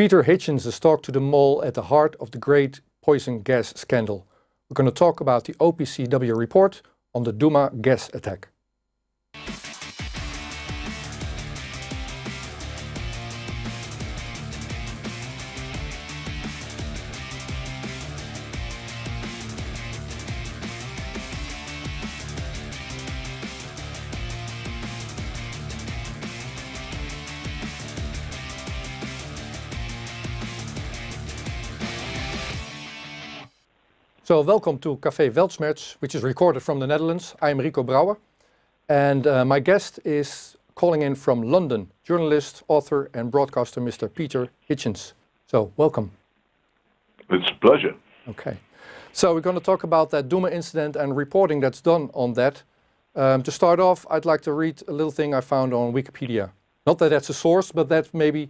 Peter Hitchens has talked to the mole at the heart of the great poison gas scandal. We're going to talk about the OPCW report on the Douma gas attack. So welcome to Café Weltschmerz, which is recorded from the Netherlands. I am Rico Brouwer, and my guest is calling in from London, journalist, author and broadcaster Mr. Peter Hitchens. So welcome. It's a pleasure. Okay. So we're going to talk about that Douma incident and reporting that's done on that. To start off, I'd like to read a little thing I found on Wikipedia. Not that that's a source, but that's maybe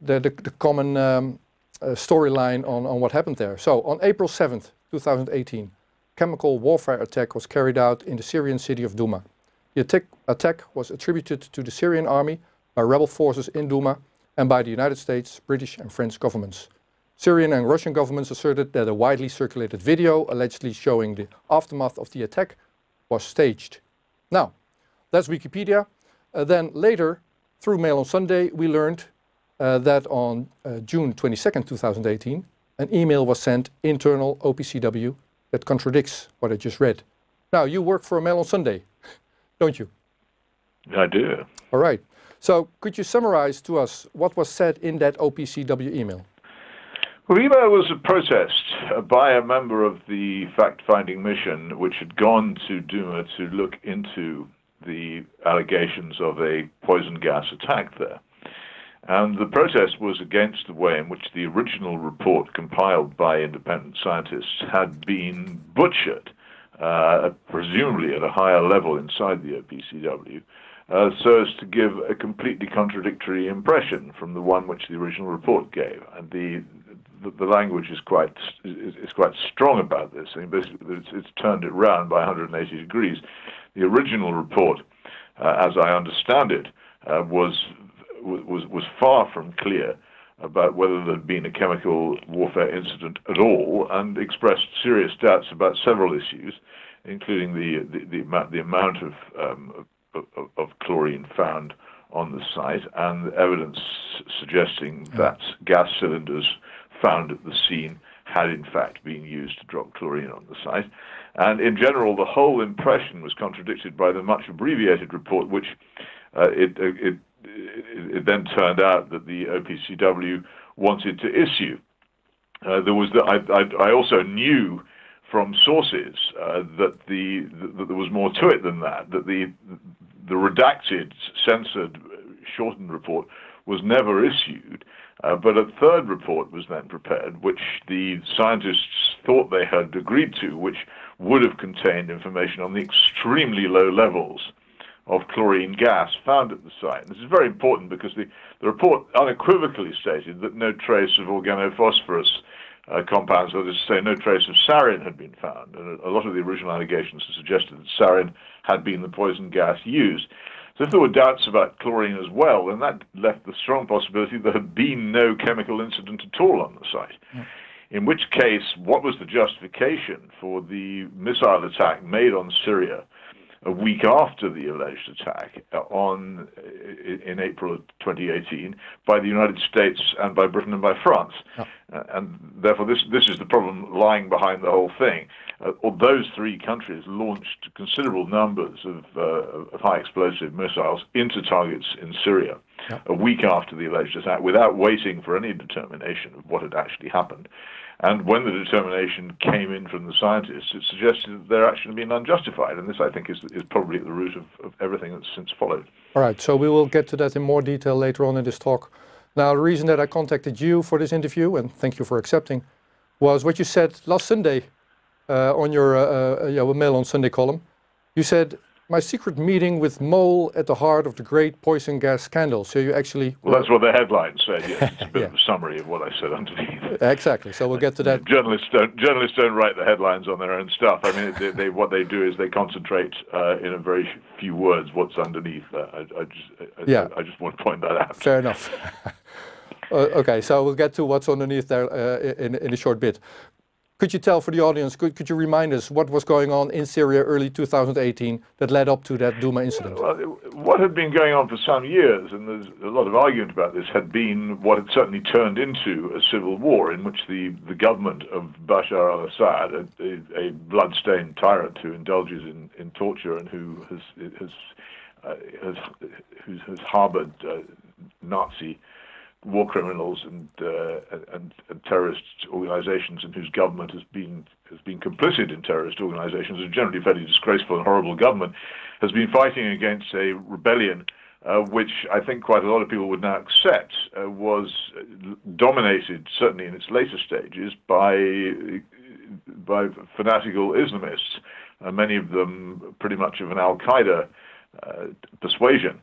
the common storyline on what happened there. So on April 7th, 2018, chemical warfare attack was carried out in the Syrian city of Douma. The attack was attributed to the Syrian army by rebel forces in Douma and by the United States, British and French governments. Syrian and Russian governments asserted that a widely circulated video allegedly showing the aftermath of the attack was staged. Now, that's Wikipedia. Then later, through Mail on Sunday, we learned that on June 22nd, 2018, an email was sent internal OPCW that contradicts what I just read. Now, you work for Mail on Sunday, don't you? I do. All right. So could you summarize to us what was said in that OPCW email? Well, the email was a protest by a member of the fact-finding mission which had gone to Douma to look into the allegations of a poison gas attack there. And the protest was against the way in which the original report compiled by independent scientists had been butchered, presumably at a higher level inside the OPCW, so as to give a completely contradictory impression from the one which the original report gave. And the language is quite strong about this. I mean, basically, it's turned it round by 180 degrees. The original report, as I understand it, was far from clear about whether there had been a chemical warfare incident at all, and expressed serious doubts about several issues, including the amount of chlorine found on the site and evidence suggesting that gas cylinders found at the scene had in fact been used to drop chlorine on the site. And in general, the whole impression was contradicted by the much abbreviated report, which it then turned out that the OPCW wanted to issue. I also knew from sources that there was more to it than that. That the redacted, censored, shortened report was never issued, but a third report was then prepared, which the scientists thought they had agreed to, which would have contained information on the extremely low levels of chlorine gas found at the site. And this is very important because the report unequivocally stated that no trace of organophosphorus compounds, that is to say, no trace of sarin had been found. And a lot of the original allegations suggested that sarin had been the poison gas used. So if there were doubts about chlorine as well, then that left the strong possibility there had been no chemical incident at all on the site. Yeah. In which case, what was the justification for the missile attack made on Syria a week after the alleged attack in April of 2018 by the United States and by Britain and by France? Oh. And therefore this is the problem lying behind the whole thing. Those three countries launched considerable numbers of high explosive missiles into targets in Syria a week after the alleged attack without waiting for any determination of what had actually happened. And when the determination came in from the scientists, it suggested that their action had been unjustified. And this, I think, is probably at the root of everything that's since followed. All right, so we will get to that in more detail later on in this talk. Now, the reason that I contacted you for this interview, and thank you for accepting, was what you said last Sunday on your Mail on Sunday column. You said, my secret meeting with mole at the heart of the great poison gas scandal. So you actually... Well, that's what the headline said, yes. It's a bit of a summary of what I said underneath. Exactly, so we'll get to that. Journalists don't write the headlines on their own stuff. I mean, what they do is they concentrate in a very few words what's underneath. I just want to point that out. Fair enough. Okay, so we'll get to what's underneath there in a short bit. Could you tell for the audience, could you remind us what was going on in Syria early 2018 that led up to that Douma incident? Well, what had been going on for some years, and there's a lot of argument about this, had been what had certainly turned into a civil war in which the government of Bashar al-Assad, a blood-stained tyrant who indulges in torture and who has harbored Nazi war criminals and terrorist organizations, and whose government has been complicit in terrorist organizations, a generally fairly disgraceful and horrible government, has been fighting against a rebellion which I think quite a lot of people would now accept was dominated, certainly in its later stages, by fanatical Islamists, many of them pretty much of an Al-Qaeda persuasion.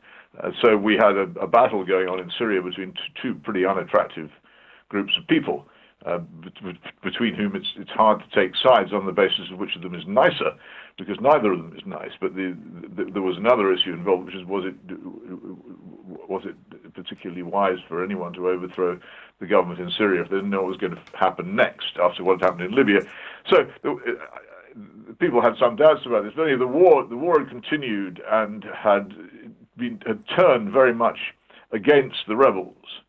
So we had a battle going on in Syria between two pretty unattractive groups of people, between whom it's hard to take sides on the basis of which of them is nicer, because neither of them is nice. But there was another issue involved, which is was it particularly wise for anyone to overthrow the government in Syria if they didn't know what was going to happen next after what had happened in Libya? So people had some doubts about this. But anyway, the war had continued and had turned very much against the rebels.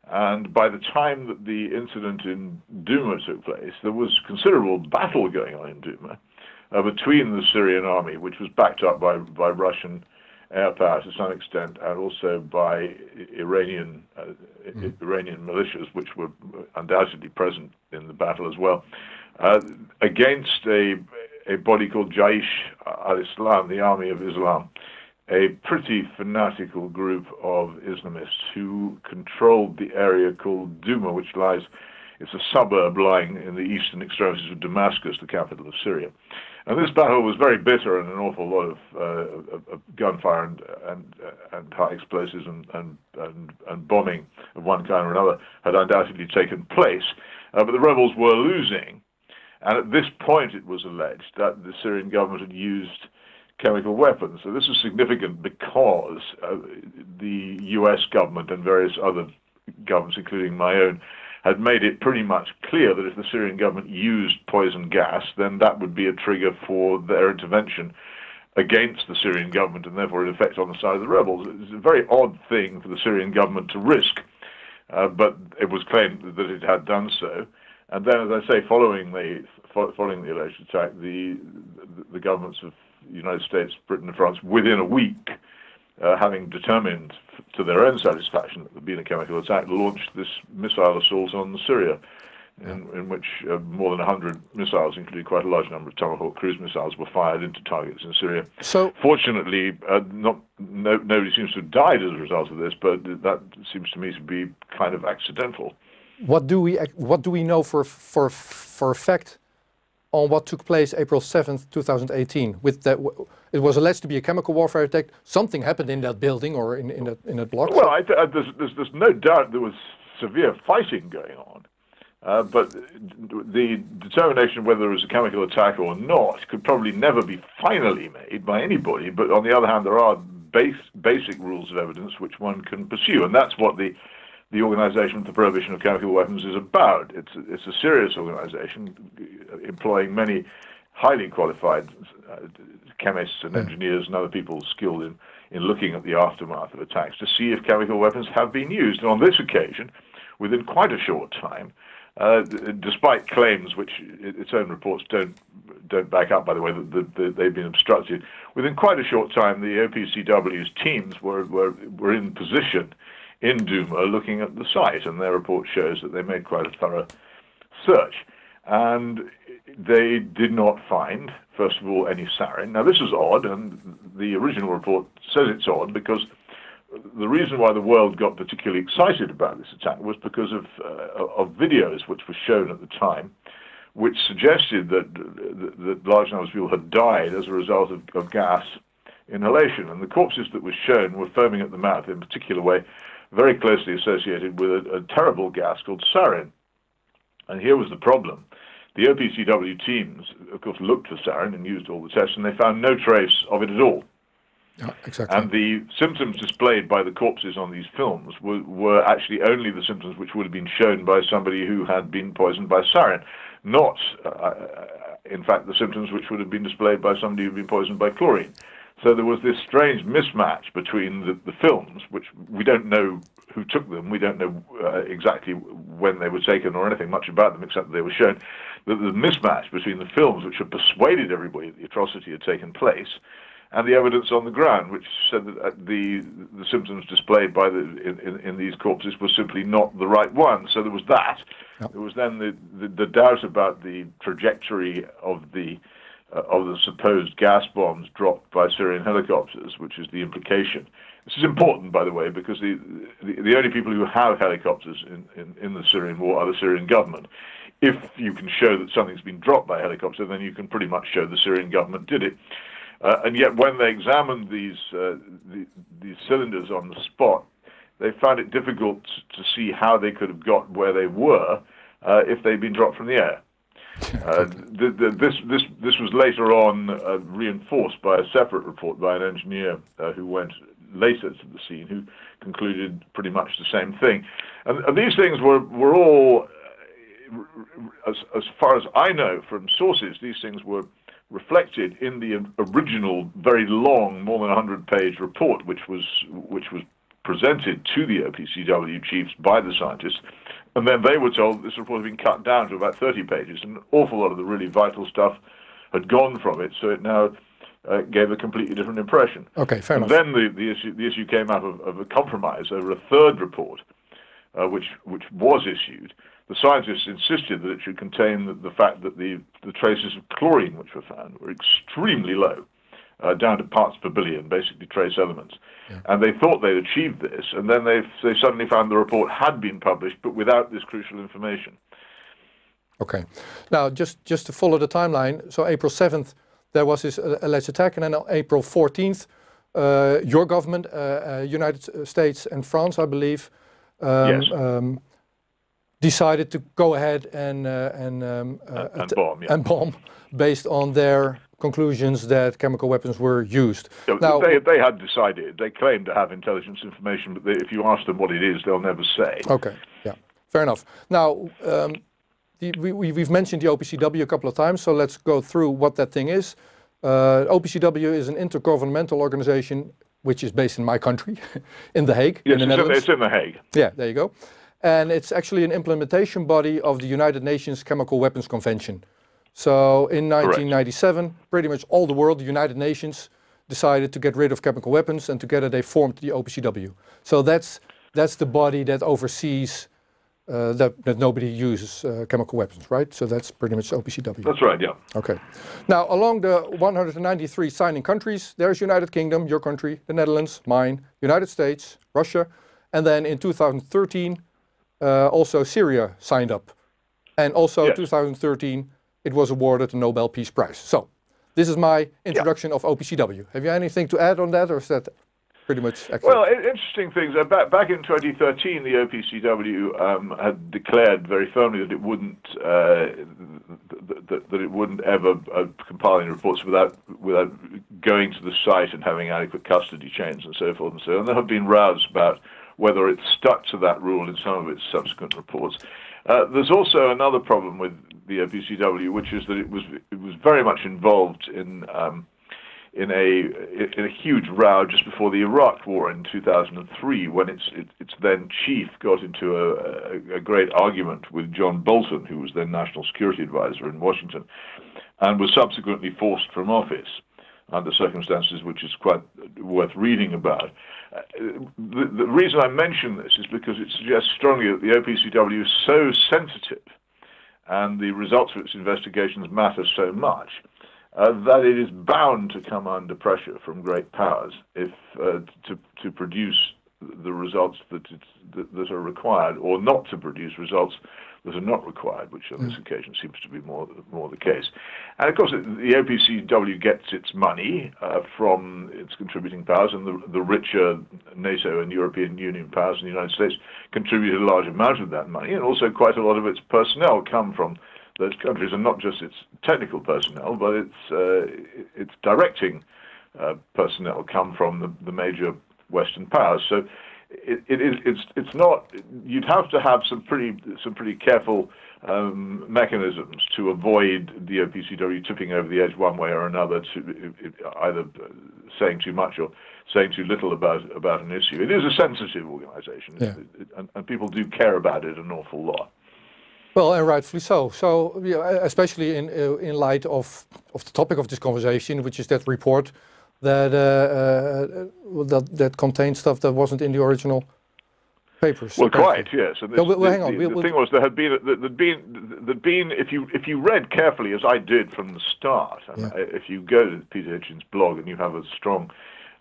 And by the time that the incident in Douma took place, there was considerable battle going on in Douma between the Syrian army, which was backed up by Russian air power to some extent, and also by Iranian militias, which were undoubtedly present in the battle as well, against a body called Jaish al-Islam, the Army of Islam, a pretty fanatical group of Islamists who controlled the area called Douma, which it's a suburb lying in the eastern extremities of Damascus, the capital of Syria. And this battle was very bitter, and an awful lot of gunfire and high explosives and bombing of one kind or another had undoubtedly taken place. But the rebels were losing. And at this point it was alleged that the Syrian government had used chemical weapons. So this is significant because the US government and various other governments, including my own, had made it pretty much clear that if the Syrian government used poison gas, then that would be a trigger for their intervention against the Syrian government and therefore an effect on the side of the rebels. It's a very odd thing for the Syrian government to risk, but it was claimed that it had done so. And then, as I say, following the alleged attack, the governments of the United States, Britain and France, within a week, having determined to their own satisfaction that there had been a chemical attack, launched this missile assault on Syria, in which more than 100 missiles, including quite a large number of Tomahawk cruise missiles, were fired into targets in Syria. So, fortunately, nobody seems to have died as a result of this, but that seems to me to be kind of accidental. What do we know for a fact on what took place April 7th, 2018? With that, it was alleged to be a chemical warfare attack. Something happened in that building or in that block. Well, there's no doubt there was severe fighting going on, but the determination of whether it was a chemical attack or not could probably never be finally made by anybody. But on the other hand, there are basic rules of evidence which one can pursue, and that's what the Organization for the Prohibition of Chemical Weapons is about. It's a serious organization employing many highly qualified chemists and engineers and other people skilled in looking at the aftermath of attacks to see if chemical weapons have been used. And on this occasion, within quite a short time, despite claims which its own reports don't back up, by the way, that they've been obstructed, within quite a short time, the OPCW's teams were in position in Douma looking at the site, and their report shows that they made quite a thorough search. And they did not find, first of all, any sarin. Now, this is odd, and the original report says it's odd because the reason why the world got particularly excited about this attack was because of videos which were shown at the time, which suggested that large numbers of people had died as a result of gas inhalation. And the corpses that were shown were foaming at the mouth in a particular way, very closely associated with a terrible gas called sarin. And here was the problem. The OPCW teams, of course, looked for sarin and used all the tests, and they found no trace of it at all. Yeah, exactly. And the symptoms displayed by the corpses on these films were actually only the symptoms which would have been shown by somebody who had been poisoned by sarin, not, in fact, the symptoms which would have been displayed by somebody who had been poisoned by chlorine. So there was this strange mismatch between the films, which we don't know who took them. We don't know exactly when they were taken or anything much about them, except that they were shown. The mismatch between the films, which had persuaded everybody that the atrocity had taken place, and the evidence on the ground, which said that the symptoms displayed by in these corpses were simply not the right one. So there was that. Yep. There was then the doubt about the trajectory of the supposed gas bombs dropped by Syrian helicopters, which is the implication. This is important, by the way, because the only people who have helicopters in the Syrian war are the Syrian government. If you can show that something's been dropped by helicopter, then you can pretty much show the Syrian government did it. And yet, when they examined these cylinders on the spot, they found it difficult to see how they could have got where they were if they'd been dropped from the air. This was later on reinforced by a separate report by an engineer who went later to the scene, who concluded pretty much the same thing. And these things were all, as far as I know from sources, these things were reflected in the original, very long, more than 100-page report, which was presented to the OPCW chiefs by the scientists, and then they were told that this report had been cut down to about 30 pages, and an awful lot of the really vital stuff had gone from it, so it now gave a completely different impression. Okay, fair enough. And then the issue came out of a compromise over a third report, which was issued. The scientists insisted that it should contain the fact that the traces of chlorine which were found were extremely low, down to parts per billion, basically trace elements. Yeah. And they thought they'd achieved this, and then they suddenly found the report had been published, but without this crucial information. Okay. Now, just to follow the timeline, so April 7th, there was this alleged attack, and then on April 14th, your government, United States and France, I believe, yes. Decided to go ahead and bomb, yeah. and bomb based on their conclusions that chemical weapons were used. So now, they had decided. They claimed to have intelligence information, but if you ask them what it is, they'll never say. Okay, yeah, fair enough. Now, we've mentioned the OPCW a couple of times, so let's go through what that thing is. OPCW is an intergovernmental organization which is based in my country, in The Hague, yes, in the Netherlands. It's in The Hague. Yeah, there you go. And it's actually an implementation body of the United Nations Chemical Weapons Convention. So in 1997, pretty much all the world, the United Nations, decided to get rid of chemical weapons, and together they formed the OPCW. So that's the body that oversees that nobody uses chemical weapons, right? So that's pretty much OPCW. That's right, yeah. Okay. Now, along the 193 signing countries, there's United Kingdom, your country, the Netherlands, mine, United States, Russia, and then in 2013, also Syria signed up. And also yes. 2013, it was awarded the Nobel Peace Prize. So, this is my introduction of OPCW. Have you anything to add on that, or is that pretty much accurate? Well, interesting things. Back in 2013, the OPCW had declared very firmly that it wouldn't that it wouldn't ever compile any reports without going to the site and having adequate custody chains and so forth and so on. And there have been rows about whether it stuck to that rule in some of its subsequent reports. There's also another problem with the OPCW, which is that it was very much involved in a huge row just before the Iraq War in 2003, when its then chief got into a great argument with John Bolton, who was then National Security Advisor in Washington, and was subsequently forced from office under circumstances which is quite worth reading about. The reason I mention this is because it suggests strongly that the OPCW is so sensitive and the results of its investigations matter so much that it is bound to come under pressure from great powers if to produce the results that are required, or not to produce results that are not required, which on this occasion seems to be more the case. And of course, the OPCW gets its money from its contributing powers, and the richer NATO and European Union powers in the United States contribute a large amount of that money, and also quite a lot of its personnel come from those countries, and not just its technical personnel, but its directing personnel come from the major Western powers. So it's not. You'd have to have some pretty careful mechanisms to avoid the OPCW tipping over the edge one way or another, to either saying too much or saying too little about an issue. It is a sensitive organisation, yeah. And people do care about it an awful lot. Well, and rightfully so. So, especially in light of the topic of this conversation, which is that report that that contained stuff that wasn't in the original papers. Well, quite, yes. And hang on. The thing was, there'd been if you read carefully, as I did from the start, and if you go to Peter Hitchens' blog and you have a strong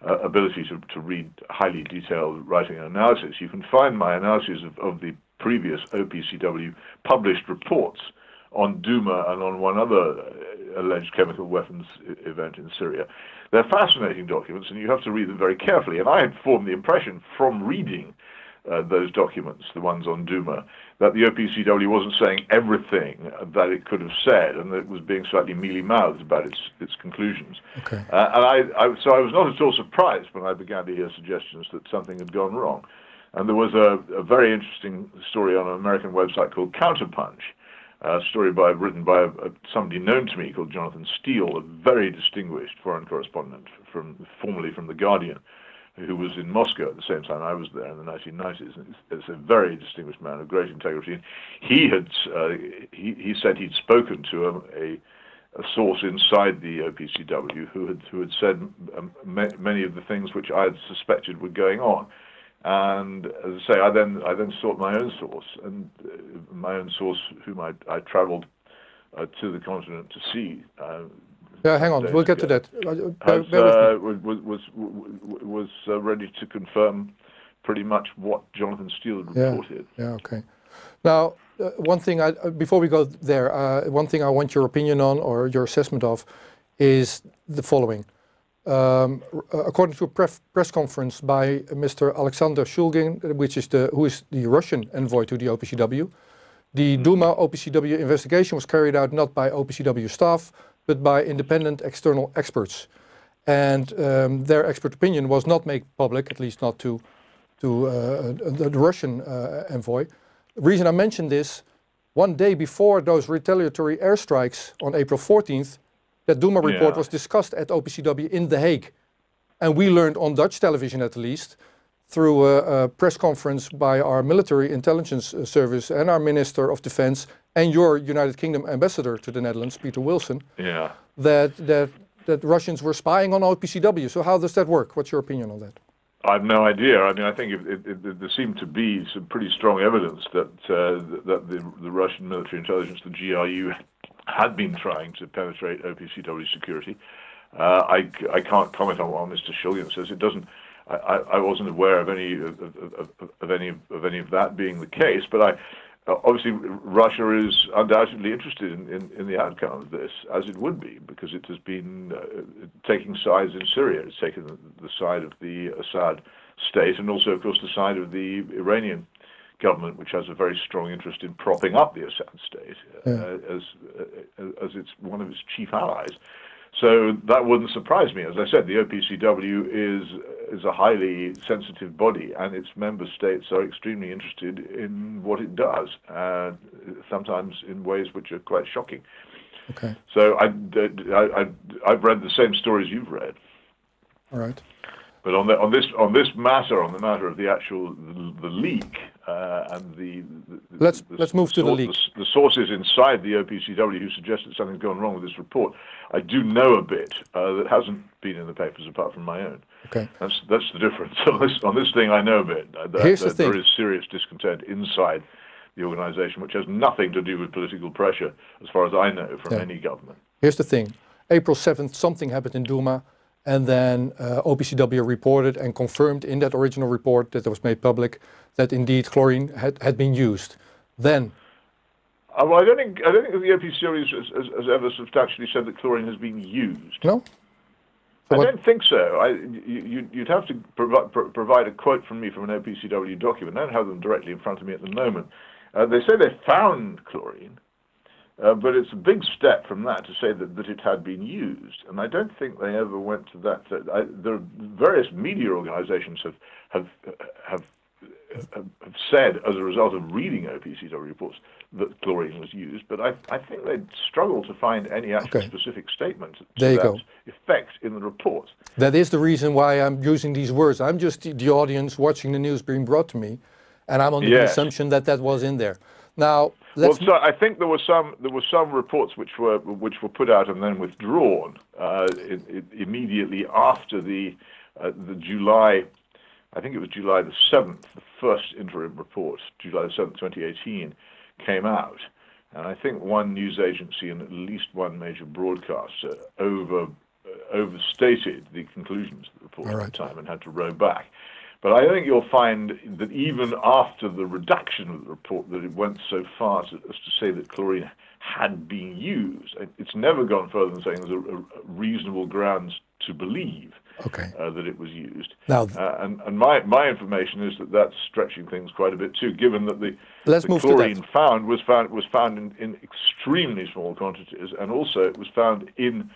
ability to read highly detailed writing and analysis, you can find my analysis of the previous OPCW published reports on Douma and on one other alleged chemical weapons event in Syria. They're fascinating documents, and you have to read them very carefully. And I had formed the impression from reading those documents, the ones on Douma, that the OPCW wasn't saying everything that it could have said, and that it was being slightly mealy-mouthed about its conclusions. Okay. So I was not at all surprised when I began to hear suggestions that something had gone wrong. And there was a very interesting story on an American website called Counterpunch, a story written by somebody known to me called Jonathan Steele, a very distinguished foreign correspondent formerly from The Guardian, who was in Moscow at the same time I was there in the 1990s. And it's a very distinguished man of great integrity. He said he'd spoken to a source inside the OPCW who had said many of the things which I had suspected were going on. And as I say, I then sought my own source, and my own source, whom I travelled to the continent to see. Yeah, hang on, we'll get to that. Was ready to confirm pretty much what Jonathan Steele had reported. Yeah, okay. Now, one thing, before we go there, one thing I want your opinion on, or your assessment of, is the following. According to a press conference by Mr. Alexander Shulgin, who is the Russian envoy to the OPCW, the Douma OPCW investigation was carried out not by OPCW staff, but by independent external experts. And their expert opinion was not made public, at least not to the Russian envoy. The reason I mention this, one day before those retaliatory airstrikes on April 14th, that Douma report was discussed at OPCW in The Hague. And we learned on Dutch television, at least, through a press conference by our military intelligence service and our Minister of Defense and your United Kingdom ambassador to the Netherlands, Peter Wilson, that Russians were spying on OPCW. So how does that work? What's your opinion on that? I have no idea. I mean, I think there seemed to be some pretty strong evidence that the Russian military intelligence, the GRU, had been trying to penetrate OPCW security. I can't comment on what Mr. Shulgin says. It doesn't. I wasn't aware of any of that being the case. But obviously Russia is undoubtedly interested in the outcome of this, as it would be, because it has been taking sides in Syria. It's taken the side of the Assad state, and also, of course, the side of the Iranian government, which has a very strong interest in propping up the Assad state as it's one of its chief allies. So that wouldn't surprise me. As I said, the OPCW is a highly sensitive body, and its member states are extremely interested in what it does, sometimes in ways which are quite shocking. Okay. So I've read the same stories you've read. All right. But on this matter, on the matter of the actual the leak and let's move to the leak. The sources inside the OPCW who suggest that something's gone wrong with this report, I do know a bit that hasn't been in the papers apart from my own. Okay, that's the difference. On this thing, I know a bit. Here's the thing. There is serious discontent inside the organisation, which has nothing to do with political pressure, as far as I know, from any government. Here's the thing. April 7th, something happened in Douma. And then OPCW reported and confirmed in that original report that was made public that indeed chlorine had been used. Then, well, I don't think the OPCW has ever substantially said that chlorine has been used. No, I don't think so. You'd have to provide a quote from me from an OPCW document. I don't have them directly in front of me at the moment. They say they found chlorine. But it's a big step from that to say that it had been used, and I don't think they ever went to that. The various media organisations have said, as a result of reading OPCW reports, that chlorine was used, but I think they'd struggle to find any actual specific statement to that effect in the report. That is the reason why I'm using these words. I'm just the audience watching the news being brought to me, and I'm under the assumption that that was in there. Now, so I think there were some reports which were put out and then withdrawn immediately after the July. I think it was July the 7th, the first interim report, July the 7th, 2018, came out. And I think one news agency and at least one major broadcaster overstated the conclusions of the report at the time and had to row back. But I think you'll find that even after the redaction of the report, that it went so far as to say that chlorine had been used. It's never gone further than saying there's a reasonable grounds to believe that it was used. Now, and my information is that that's stretching things quite a bit too, given that the chlorine found was found in extremely small quantities, and also it was found in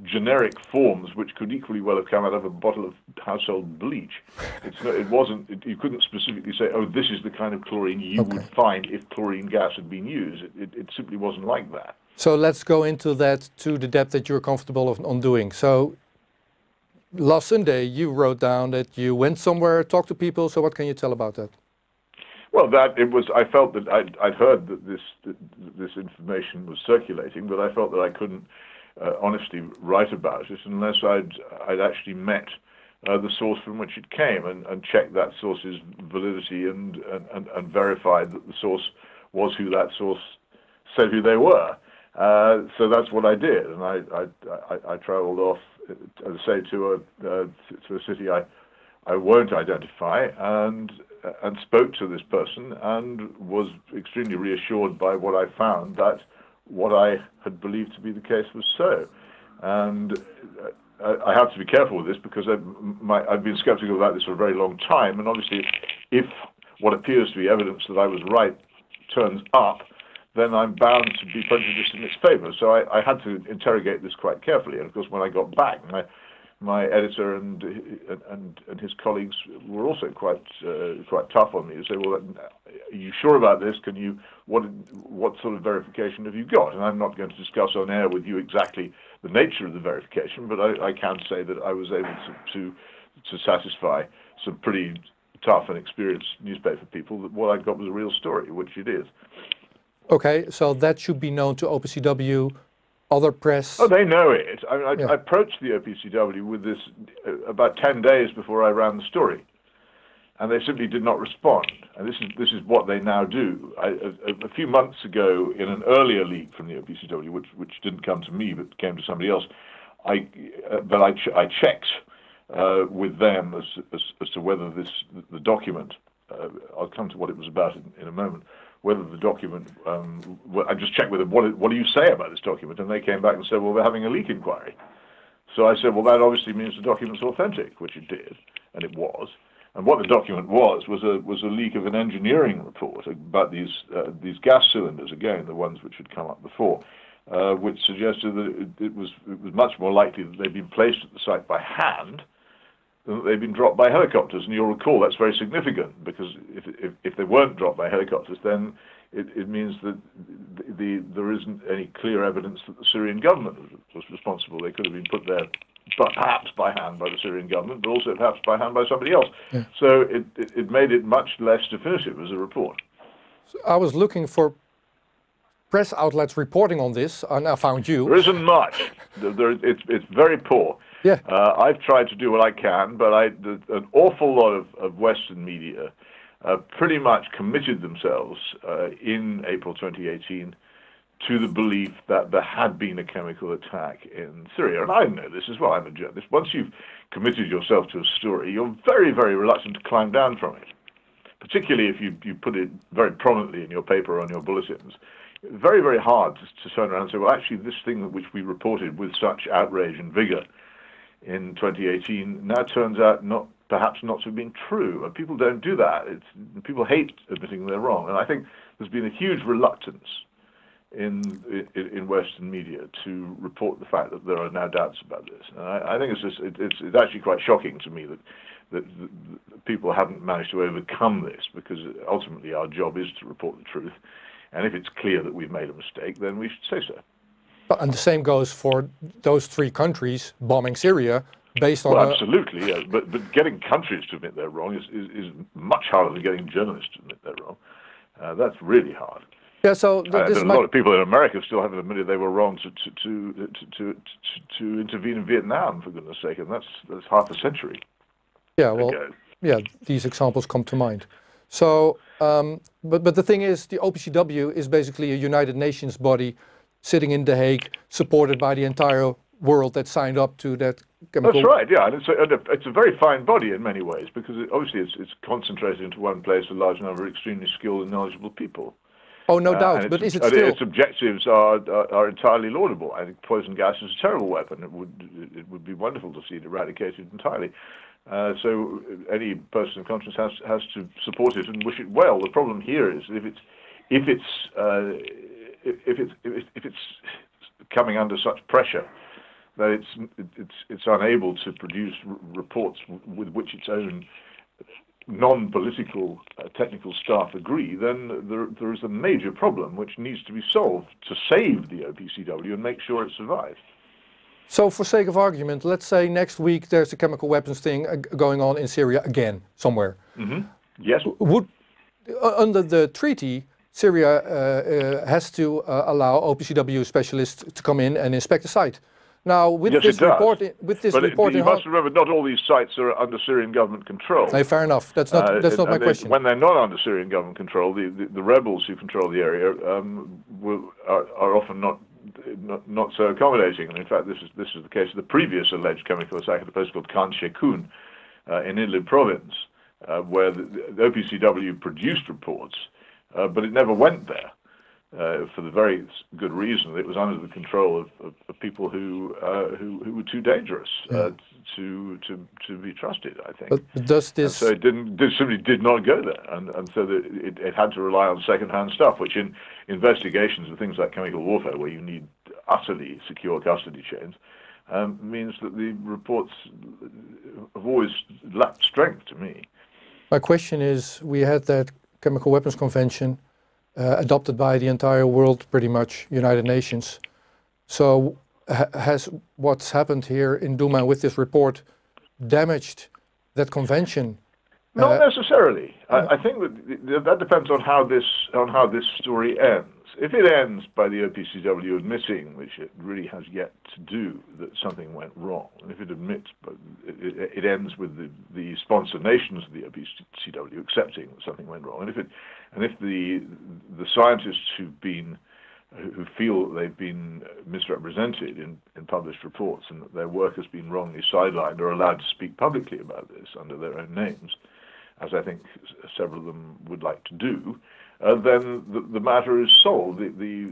generic forms which could equally well have come out of a bottle of household bleach. It wasn't. You couldn't specifically say, "Oh, this is the kind of chlorine you would find if chlorine gas had been used." It simply wasn't like that. So let's go into that to the depth that you're comfortable on doing. So last Sunday you wrote down that you went somewhere, talked to people. So what can you tell about that? Well, I felt that I'd heard that this information was circulating, but I felt that I couldn't honestly write about it unless I'd actually met the source from which it came and checked that source's validity and verified that the source was who that source said who they were. So that's what I did, and I travelled off, as I say, to a city I won't identify, and spoke to this person, and was extremely reassured by what I found, that what I had believed to be the case was so. And I have to be careful with this because I've been skeptical about this for a very long time, and obviously if what appears to be evidence that I was right turns up, then I'm bound to be prejudiced in its favour. So I had to interrogate this quite carefully. And of course, when I got back, my editor and his colleagues were also quite tough on me to say, "Well, are you sure about this? What sort of verification have you got?" And I'm not going to discuss on air with you exactly the nature of the verification, but I can say that I was able to satisfy some pretty tough and experienced newspaper people that what I got was a real story, which it is. Okay, so that should be known to OPCW, other press. Oh, they know it. I approached the OPCW with this about 10 days before I ran the story, and they simply did not respond. And this is what they now do. A few months ago, in an earlier leak from the OPCW, which didn't come to me but came to somebody else, I checked with them as to whether the document. I'll come to what it was about in a moment. Whether the document, I just checked with them, what do you say about this document? And they came back and said, well, we're having a leak inquiry. So I said, well, that obviously means the document's authentic, which it did, and it was. And what the document was a leak of an engineering report about these gas cylinders, again, the ones which had come up before, which suggested that it was much more likely that they'd been placed at the site by hand than that they've been dropped by helicopters. And you'll recall that's very significant, because if they weren't dropped by helicopters, then it means that there isn't any clear evidence that the Syrian government was responsible. They could have been put there perhaps by hand by the Syrian government, but also perhaps by hand by somebody else. Yeah. So it made it much less definitive as a report. So I was looking for press outlets reporting on this, and I found you. There isn't much. It's very poor. Yeah. I've tried to do what I can, but an awful lot of Western media pretty much committed themselves in April 2018 to the belief that there had been a chemical attack in Syria. And I know this as well. I'm a journalist. Once you've committed yourself to a story, you're very, very reluctant to climb down from it, particularly if you put it very prominently in your paper or on your bulletins. Very, very hard to turn around and say, well, actually, this thing which we reported with such outrage and vigor in 2018 now turns out perhaps not to have been true. And people don't do that. People hate admitting they're wrong. And I think there's been a huge reluctance in Western media to report the fact that there are now doubts about this. And I think it's actually quite shocking to me that people haven't managed to overcome this, because ultimately our job is to report the truth. And if it's clear that we've made a mistake, then we should say so. And the same goes for those 3 countries bombing Syria based on... Well, absolutely, yeah. But getting countries to admit they're wrong is much harder than getting journalists to admit they're wrong. That's really hard. Yeah, so a lot of people in America still haven't admitted they were wrong to intervene in Vietnam, for goodness sake, and that's half a century. Yeah, well, yeah, these examples come to mind. So, but the thing is, the OPCW is basically a United Nations body sitting in The Hague, supported by the entire world that signed up to that chemical... That's right, yeah, and it's a very fine body in many ways, because obviously it's concentrated into one place, a large number of extremely skilled and knowledgeable people. Oh, no doubt, but is it still... Its objectives are entirely laudable. I think poison gas is a terrible weapon. It would be wonderful to see it eradicated entirely. So any person of conscience has to support it and wish it well. The problem here is if it's coming under such pressure that it's unable to produce reports with which its own non-political technical staff agree, then there is a major problem which needs to be solved to save the OPCW and make sure it survives. So for sake of argument, let's say next week there's a chemical weapons thing going on in Syria again, somewhere. Mm-hmm. Yes. Under the treaty, Syria has to allow OPCW specialists to come in and inspect the site. Now, with this report, you must remember, not all these sites are under Syrian government control. No, fair enough. That's not my question. When they're not under Syrian government control, the rebels who control the area are often not so accommodating. And in fact, this is the case of the previous alleged chemical attack at a place called Khan Sheikhoun in Idlib province, where the OPCW produced reports, but it never went there. For the very good reason that it was under the control of people who were too dangerous to be trusted, I think. But does this? And so it simply did not go there, and so it had to rely on second-hand stuff, which in investigations of things like chemical warfare, where you need utterly secure custody chains, means that the reports have always lacked strength to me. My question is, we had that Chemical Weapons Convention. Adopted by the entire world, pretty much, United Nations. So has what's happened here in Douma with this report damaged that convention? Not necessarily. I think that depends on how this story ends. If it ends by the OPCW admitting, which it really has yet to do, that something went wrong, and if it admits, but it ends with the sponsor nations of the OPCW accepting that something went wrong, and if the scientists who feel that they've been misrepresented in published reports and that their work has been wrongly sidelined are allowed to speak publicly about this under their own names, as I think several of them would like to do, then the matter is solved. The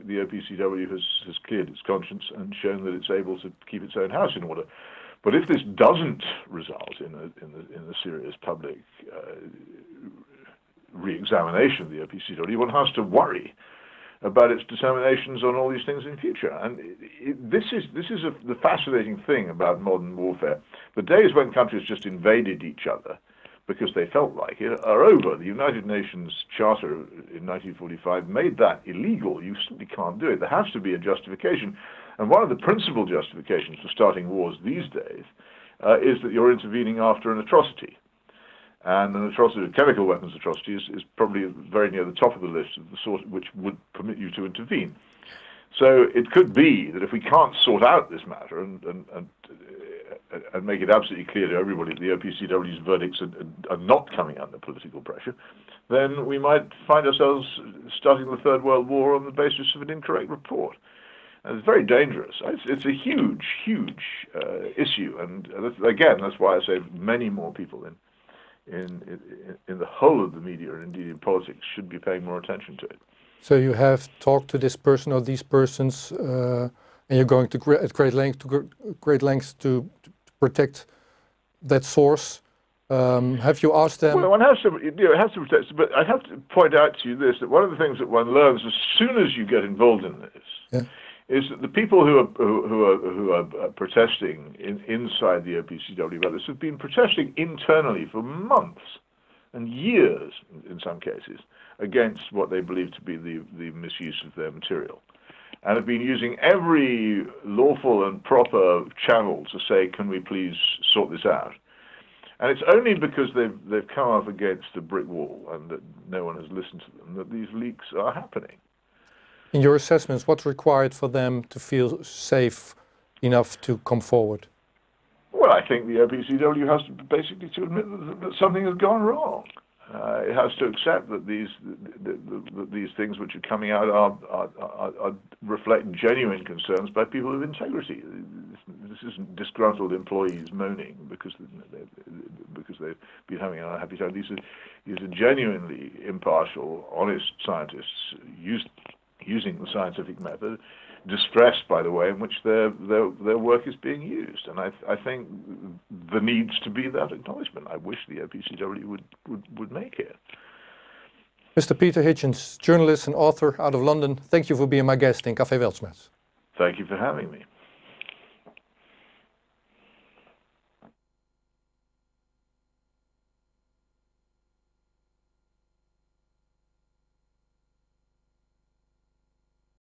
OPCW has cleared its conscience and shown that it's able to keep its own house in order. But if this doesn't result in a serious public re-examination of the OPCW, one has to worry about its determinations on all these things in future. And this is the fascinating thing about modern warfare. The days when countries just invaded each other because they felt like it are over. The United Nations Charter in 1945 made that illegal. You simply can't do it. There has to be a justification. And one of the principal justifications for starting wars these days is that you're intervening after an atrocity. And an atrocity, chemical weapons atrocity, is probably very near the top of the list of the sort which would permit you to intervene. So it could be that if we can't sort out this matter and make it absolutely clear to everybody that the OPCW's verdicts are not coming under political pressure, then we might find ourselves starting the Third World War on the basis of an incorrect report. And it's very dangerous. It's a huge, huge issue, and that's why I say many more people in the whole of the media and indeed in politics should be paying more attention to it. So you have talked to this person or these persons, and you're going to great lengths to protect that source. Have you asked them? Well, one has to, has to protect, but I have to point out to you this, that one of the things that one learns as soon as you get involved in this is that the people who are protesting inside the OPCW about this have been protesting internally for months and years, in some cases, against what they believe to be the misuse of their material, and have been using every lawful and proper channel to say, can we please sort this out? And it's only because they've come up against a brick wall and that no one has listened to them that these leaks are happening. In your assessments, what's required for them to feel safe enough to come forward? Well, I think the OPCW has to basically to admit that something has gone wrong. It has to accept that these things which are coming out are reflect genuine concerns by people of integrity. This isn't disgruntled employees moaning because they've been having an unhappy time. These are genuinely impartial, honest scientists using the scientific method, distressed by the way in which their work is being used, and I think there needs to be that acknowledgement. I wish the OPCW would make it. Mr. Peter Hitchens, journalist and author out of London, thank you for being my guest in Café Weltschmerz. Thank you for having me.